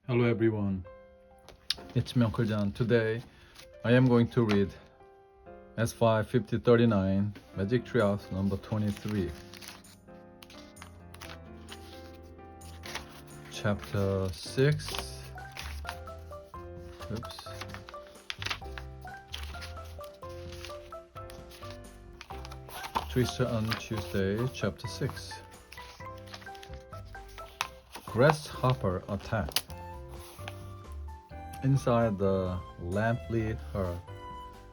Hello everyone, it's Myeongkol-jan. Today I am going to read S5 5039 Magic Tree House number 23, chapter 6. Oops. Twister on Tuesday, chapter 6. Grasshopper attack. Inside the lamp-lit hearth,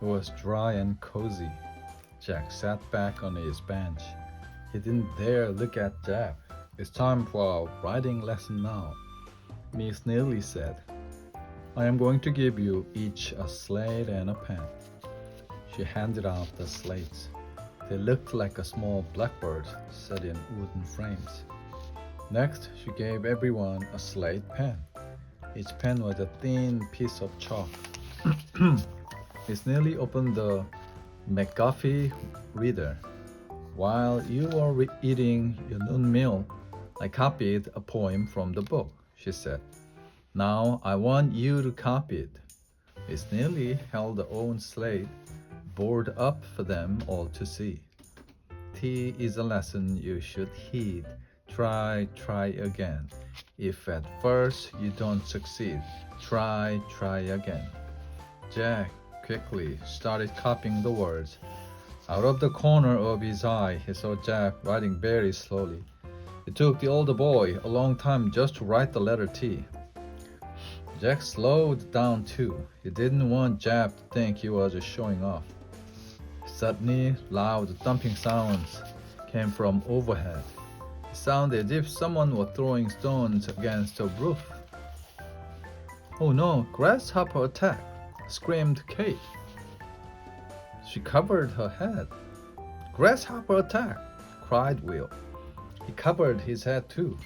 it was dry and cozy. Jack sat back on his bench. He didn't dare look at Jack. It's time for a writing lesson now, Miss Neely said. I am going to give you each a slate and a pen. She handed out the slates. They looked like a small blackbird set in wooden frames. Next, she gave everyone a slate pen. Each pen was a thin piece of chalk. Miss Neely opened the McGuffey reader. While you were eating your noon meal, I copied a poem from the book, she said. Now I want you to copy it. Miss Neely held her own slate, board up for them all to see. Tea is a lesson you should heed. Try again. If at first you don't succeed, try again. Jack quickly started copying the words. Out of the corner of his eye, he saw Jack writing very slowly. It took the older boy a long time just to write the letter T. Jack slowed down too. He didn't want Jack to think he was just showing off. Suddenly, loud thumping sounds came from overhead. It sounded as if someone was throwing stones against the roof. Oh no, grasshopper attack! Screamed Kate. She covered her head. Grasshopper attack! Cried Will. He covered his head too.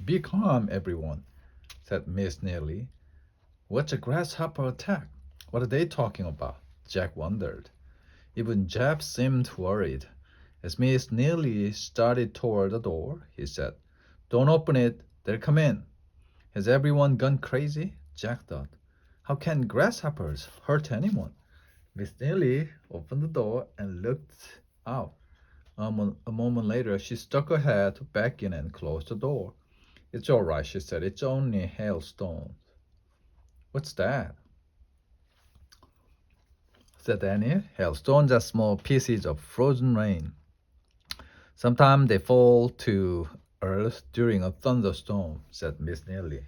Be calm, everyone, said Miss Neely. What's a grasshopper attack? What are they talking about? Jack wondered. Even Jeb seemed worried. As Miss Neely started toward the door, he said, Don't open it, they'll come in. Has everyone gone crazy? Jack thought. How can grasshoppers hurt anyone? Miss Neely opened the door and looked out. A moment later, she stuck her head back in and closed the door. It's all right, she said. It's only hailstones. What's that? Said Annie. Hailstones are small pieces of frozen rain. Sometimes they fall to earth during a thunderstorm, said Miss Neely.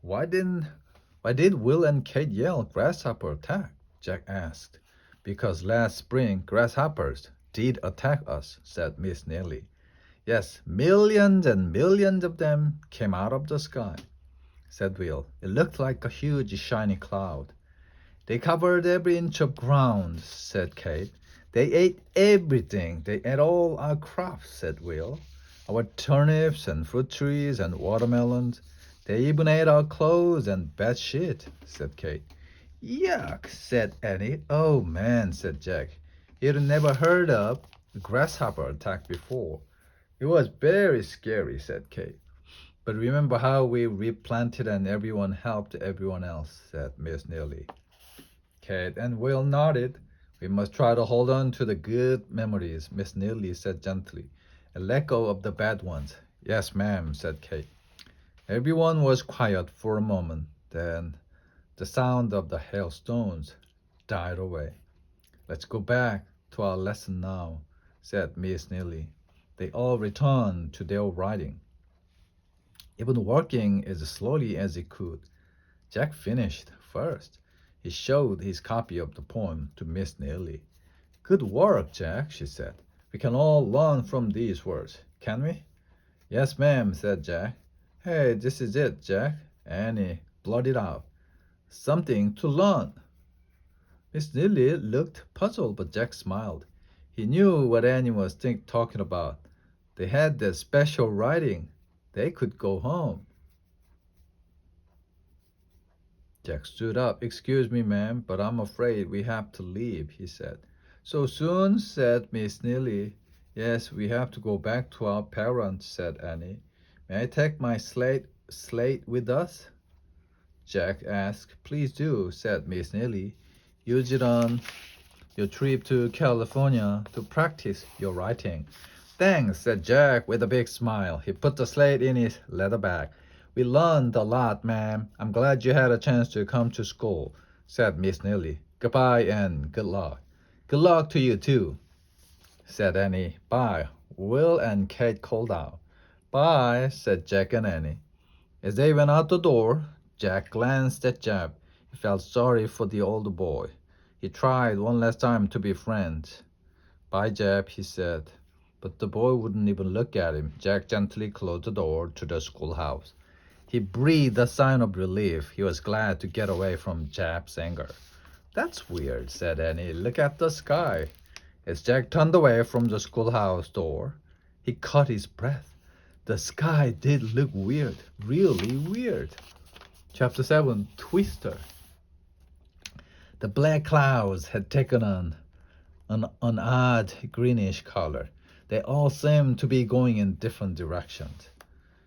Why did Will and Kate yell grasshopper attack? Jack asked. Because last spring grasshoppers did attack us, said Miss Neely. Yes, millions and millions of them came out of the sky, said Will. It looked like a huge shiny cloud. They covered every inch of ground, said Kate. They ate everything. They ate all our crops, said Will. Our turnips and fruit trees and watermelons. They even ate our clothes and bed sheet, said Kate. Yuck, said Annie. Oh man, said Jack. He'd never heard of a grasshopper attack before. It was very scary, said Kate. But remember how we replanted and everyone helped everyone else, said Miss Neely. Kate and Will nodded. We must try to hold on to the good memories, Miss Neely said gently, and let go of the bad ones. Yes, ma'am, said Kate. Everyone was quiet for a moment. Then the sound of the hailstones died away. Let's go back to our lesson now, said Miss Neely. They all returned to their writing. Even working as slowly as he could, Jack finished first. He showed his copy of the poem to Miss Neely. Good work, Jack, she said. We can all learn from these words, can we? Yes, ma'am, said Jack. Hey, this is it, Jack. Annie blurted out. Something to learn. Miss Neely looked puzzled, but Jack smiled. He knew what Annie was talking about. They had that special writing. They could go home. Jack stood up. Excuse me, ma'am, but I'm afraid we have to leave, he said. So soon, said Miss Neely. Yes, we have to go back to our parents, said Annie. May I take my slate with us? Jack asked. Please do, said Miss Neely. Use it on your trip to California to practice your writing. Thanks, said Jack with a big smile. He put the slate in his leather bag. We learned a lot, ma'am. I'm glad you had a chance to come to school, said Miss Neely. Goodbye and good luck. Good luck to you too, said Annie. Bye. Will and Kate called out. Bye, said Jack and Annie. As they went out the door, Jack glanced at Jeb. He felt sorry for the older boy. He tried one last time to be friends. Bye, Jeb, he said. But the boy wouldn't even look at him. Jack gently closed the door to the schoolhouse. He breathed a sign of relief. He was glad to get away from Jeb's anger. That's weird, said Annie. Look at the sky. As Jack turned away from the schoolhouse door, he caught his breath. The sky did look weird, really weird. Chapter 7, Twister. The black clouds had taken on an odd greenish color. They all seemed to be going in different directions.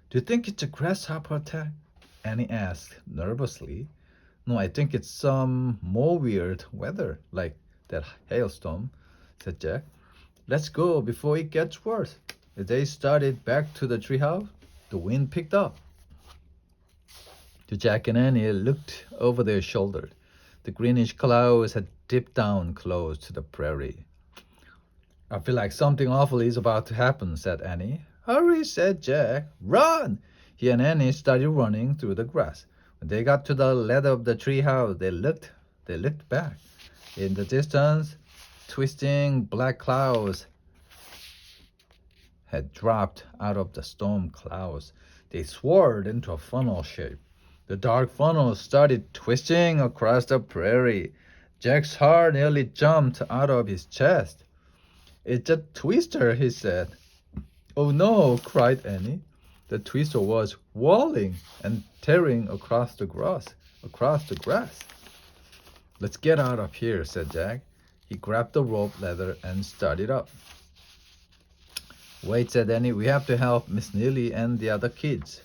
Do you think it's a grasshopper attack? Annie asked nervously. No, I think it's some more weird weather, like that hailstorm, said Jack. Let's go before it gets worse. As they started back to the treehouse, the wind picked up. Jack and Annie looked over their shoulder. The greenish clouds had dipped down close to the prairie. I feel like something awful is about to happen, said Annie. Hurry, said Jack. Run! He and Annie started running through the grass. When they got to the ladder of the treehouse, they looked back. In the distance, twisting black clouds had dropped out of the storm clouds. They swirled into a funnel shape. The dark funnel started twisting across the prairie. Jack's heart nearly jumped out of his chest. It's a twister, he said. Oh no, cried Annie. The twister was whirling and tearing across the grass. Let's get out of here, said Jack. He grabbed the rope ladder and started up. Wait, said Annie, we have to help Miss Neely and the other kids.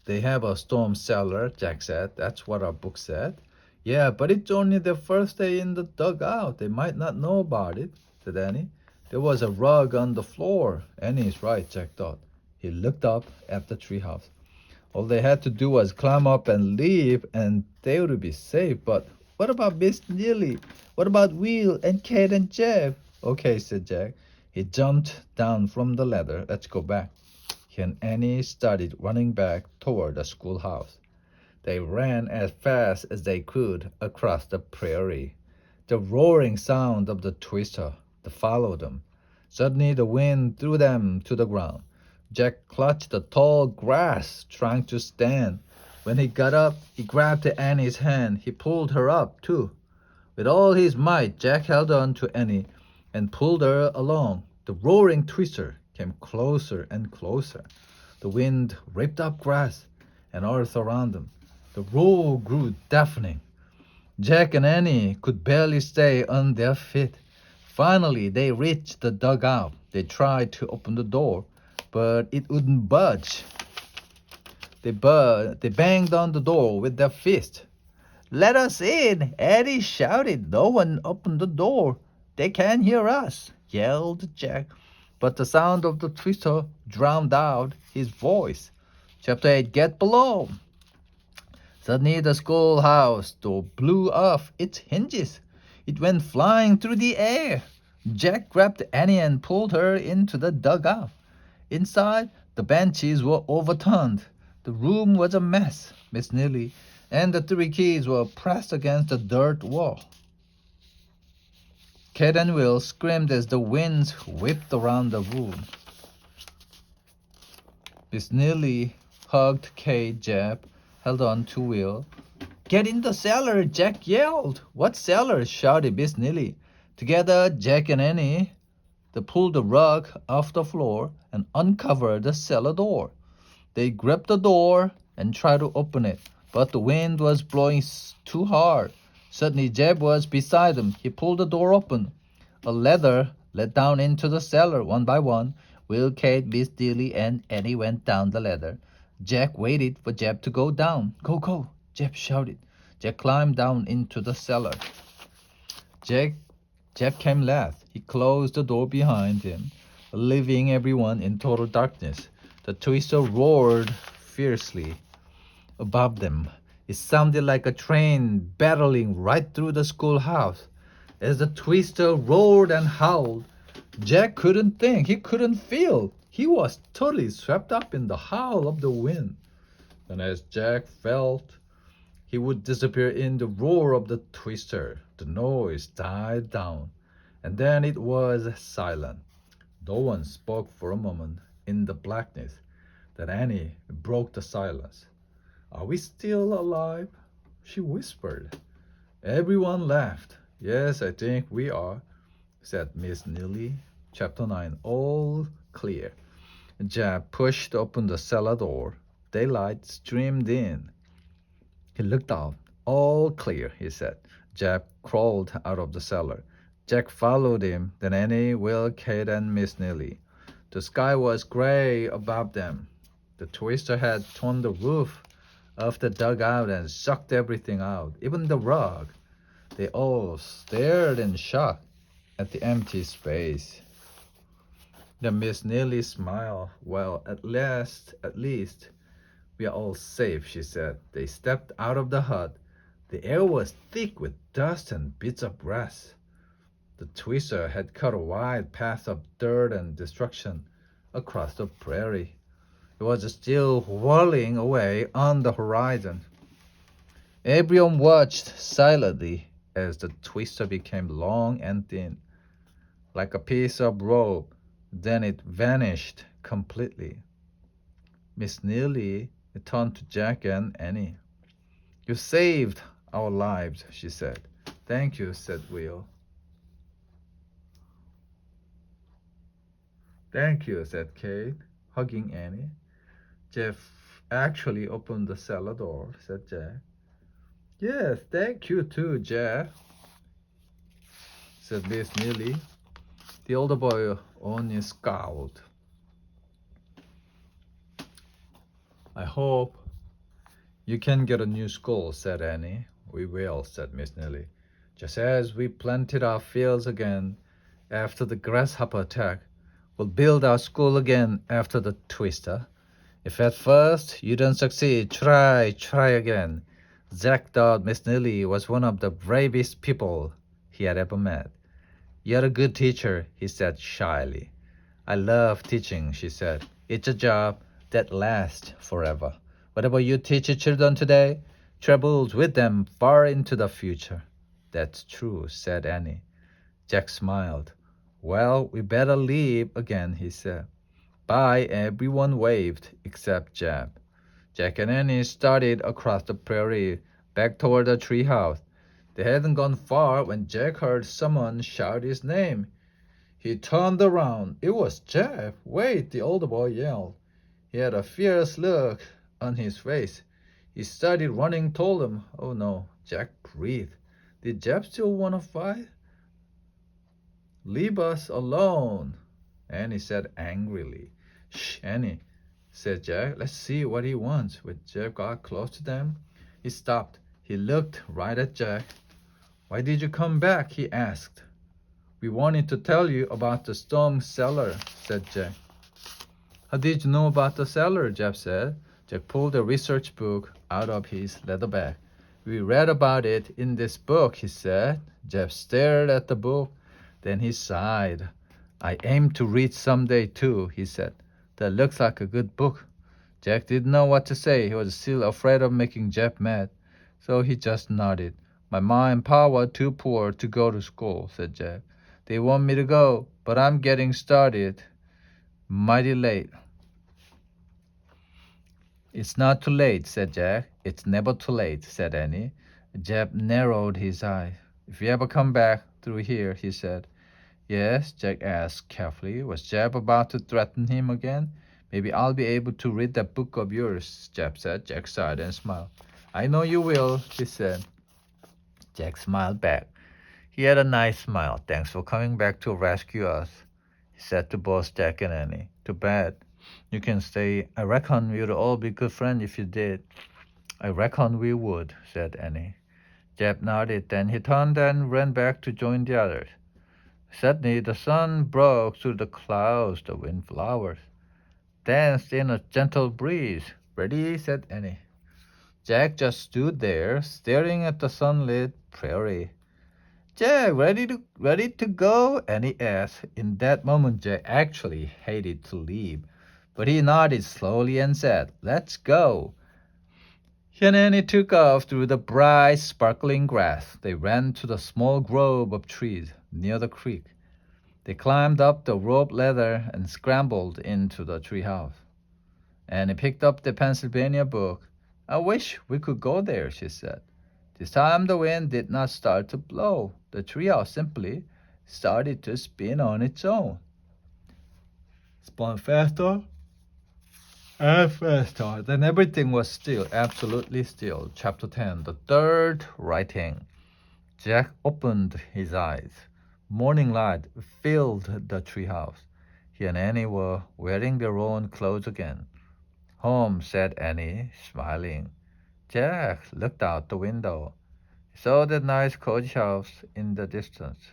They have a storm cellar, Jack said. That's what our book said. Yeah, but it's only their first day in the dugout. They might not know about it, said Annie. There was a rug on the floor. Annie's right, Jack thought. He looked up at the treehouse. All they had to do was climb up and leave, and they would be safe. But what about Miss Neely? What about Will and Kate and Jeff? Okay, said Jack. He jumped down from the ladder. Let's go back. He and Annie started running back toward the schoolhouse. They ran as fast as they could across the prairie. The roaring sound of the twister followed them. Suddenly the wind threw them to the ground. Jack clutched the tall grass, trying to stand. When he got up, he grabbed Annie's hand. He pulled her up, too. With all his might, Jack held on to Annie and pulled her along. The roaring twister came closer and closer. The wind ripped up grass and earth around them. The roar grew deafening. Jack and Annie could barely stay on their feet. Finally, they reached the dugout. They tried to open the door, but it wouldn't budge. They banged on the door with their fist. Let us in, Annie shouted. No one opened the door. They can't hear us, yelled Jack. But the sound of the twister drowned out his voice. Chapter 8, Get Below. Suddenly the schoolhouse door blew off its hinges. It went flying through the air. Jack grabbed Annie and pulled her into the dugout. Inside, the benches were overturned. The room was a mess. Miss Neely and the 3 kids were pressed against the dirt wall. Kate and Will screamed as the winds whipped around the room. Miss Neely hugged Kate. Jeb held on to Will. Get in the cellar, Jack yelled. What cellar? Shouted Miss Neely. Together, Jack and Annie pulled the rug off the floor and uncovered the cellar door. They gripped the door and tried to open it, but the wind was blowing too hard. Suddenly, Jeb was beside them. He pulled the door open. A ladder led down into the cellar. One by one, Will, Kate, Miss Neely, and Annie went down the ladder. Jack waited for Jeb to go down. Go, go, Jeb shouted. Jack climbed down into the cellar. Jack came last. He closed the door behind him, leaving everyone in total darkness. The twister roared fiercely above them. It sounded like a train battling right through the schoolhouse. As the twister roared and howled, Jack couldn't think. He couldn't feel. He was totally swept up in the howl of the wind. And as Jack felt he would disappear in the roar of the twister, the noise died down, and then it was silent. No one spoke for a moment in the blackness. Then Annie broke the silence. Are we still alive? She whispered. Everyone laughed. Yes, I think we are, said Miss Neely. Chapter 9. All clear. Jack pushed open the cellar door. Daylight streamed in. He looked out. All clear, he said. Jack crawled out of the cellar. Jack followed him, then Annie, Will, Kate, and Miss Neely. The sky was gray above them. The twister had torn the roof of the dugout and sucked everything out, even the rug. They all stared in shock at the empty space. Then Miss Neely smiled. Well, at least, we are all safe, she said. They stepped out of the hut. The air was thick with dust and bits of grass. The twister had cut a wide path of dirt and destruction across the prairie. It was still whirling away on the horizon. Everyone watched silently as the twister became long and thin, like a piece of rope. Then it vanished completely. Miss Neely turned to Jack and Annie. You saved our lives, she said. Thank you, said Will. Thank you, said Kate, hugging Annie. Jeff actually opened the cellar door, said Jack. Yes, thank you too, Jeff, said Miss Neely. The older boy only scowled. I hope you can get a new school, said Annie. We will, said Miss Neely. Just as we planted our fields again after the grasshopper attack, we'll build our school again after the twister. If at first you don't succeed, try again. Jack thought Miss Neely was one of the bravest people he had ever met. You're a good teacher, he said shyly. I love teaching, she said. It's a job that lasts forever. Whatever you teach children today travels with them far into the future. That's true, said Annie. Jack smiled. Well, we better leave again, he said. Bye, everyone waved except Jack. Jack and Annie started across the prairie back toward the treehouse. They hadn't gone far when Jack heard someone shout his name. He turned around. It was Jeff. Wait, the older boy yelled. He had a fierce look on his face. He started running toward him. Oh no, Jack breathed. Did Jeff still want to fight? Leave us alone, Annie said angrily. Shh, Annie, said Jack. Let's see what he wants. When Jack got close to them, he stopped. He looked right at Jack. Why did you come back? He asked. We wanted to tell you about the storm cellar, said Jack. How did you know about the cellar? Jeff said. Jack pulled a research book out of his leather bag. We read about it in this book, he said. Jeff stared at the book. Then he sighed. I aim to read someday too, he said. That looks like a good book. Jack didn't know what to say. He was still afraid of making Jeff mad. So he just nodded. My mind power too poor to go to school, said Jeff. They want me to go, but I'm getting started mighty late. It's not too late, said Jack. It's never too late, said Annie. Jeff narrowed his eyes. If you ever come back through here, he said. Yes, Jack asked carefully. Was Jeff about to threaten him again? Maybe I'll be able to read that book of yours, Jeff said. Jack sighed and smiled. I know you will, he said. Jack smiled back. He had a nice smile. Thanks for coming back to rescue us, he said to both Jack and Annie. Too bad You can stay. I reckon we'd all be good friends if you did. I reckon we would, said Annie. Jeb nodded, then he turned and ran back to join the others. Suddenly the sun broke through the clouds, the windflowers danced in a gentle breeze. Ready? Said Annie. Jack just stood there, staring at the sunlit prairie. Jack, ready to go? Annie asked. In that moment, Jack actually hated to leave, but he nodded slowly and said, "Let's go." He and Annie took off through the bright, sparkling grass. They ran to the small grove of trees near the creek. They climbed up the rope ladder and scrambled into the treehouse. Annie picked up the Pennsylvania book. "I wish we could go there," she said. This time the wind did not start to blow. The treehouse simply started to spin on its own. Spun faster and faster. Then everything was still, absolutely still. Chapter 10, the third writing. Jack opened his eyes. Morning light filled the treehouse. He and Annie were wearing their own clothes again. "Home," said Annie, smiling. Jack looked out the window. He saw the nice cozy house in the distance.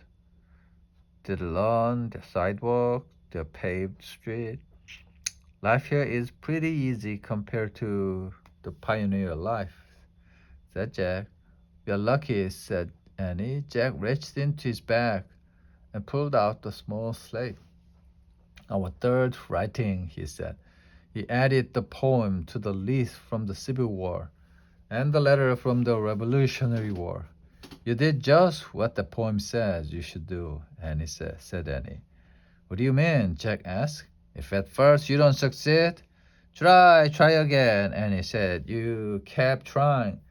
The lawn, the sidewalk, the paved street. Life here is pretty easy compared to the pioneer life, said Jack. "We're lucky," said Annie. Jack reached into his bag and pulled out the small slate. "Our third writing," he said. He added the poem to the list from the Civil War and the letter from the Revolutionary War. "You did just what the poem says you should do," Annie said Annie. "What do you mean?" Jack asked. "If at first you don't succeed, try again," Annie said. "You kept trying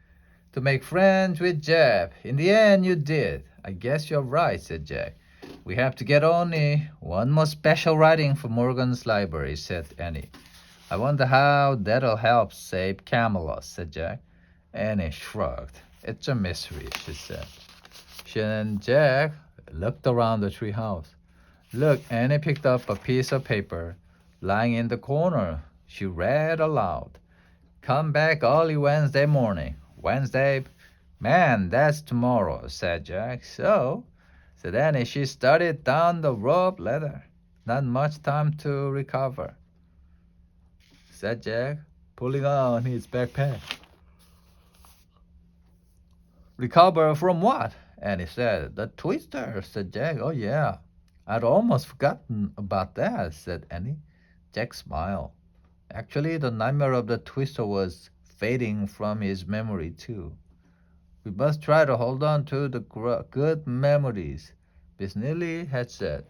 to make friends with Jeb. In the end, you did." "I guess you're right," said Jack. "We have to get only one more special writing for Morgan's library," said Annie. "I wonder how that'll help save Camelot," said Jack. Annie shrugged. "It's a mystery," she said. She and Jack looked around the treehouse. "Look," Annie picked up a piece of paper lying in the corner. She read aloud. "Come back early Wednesday morning." "Wednesday? Man, that's tomorrow," said Jack. "So," said Annie, she started down the rope ladder. "Not much time to recover," said Jack, pulling on his backpack. "Recover from what?" Annie said. "The twister," said Jack. "Oh, yeah. I'd almost forgotten about that," said Annie. Jack smiled. Actually, the nightmare of the twister was fading from his memory, too. "We must try to hold on to the good memories," Miss Neely had said,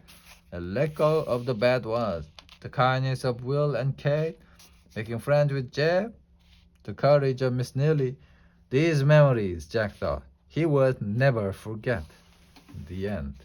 "and let go of the bad ones. The kindness of Will and Kate, making friends with Jeb, the courage of Miss Neely. These memories," Jack thought, he would never forget. The end.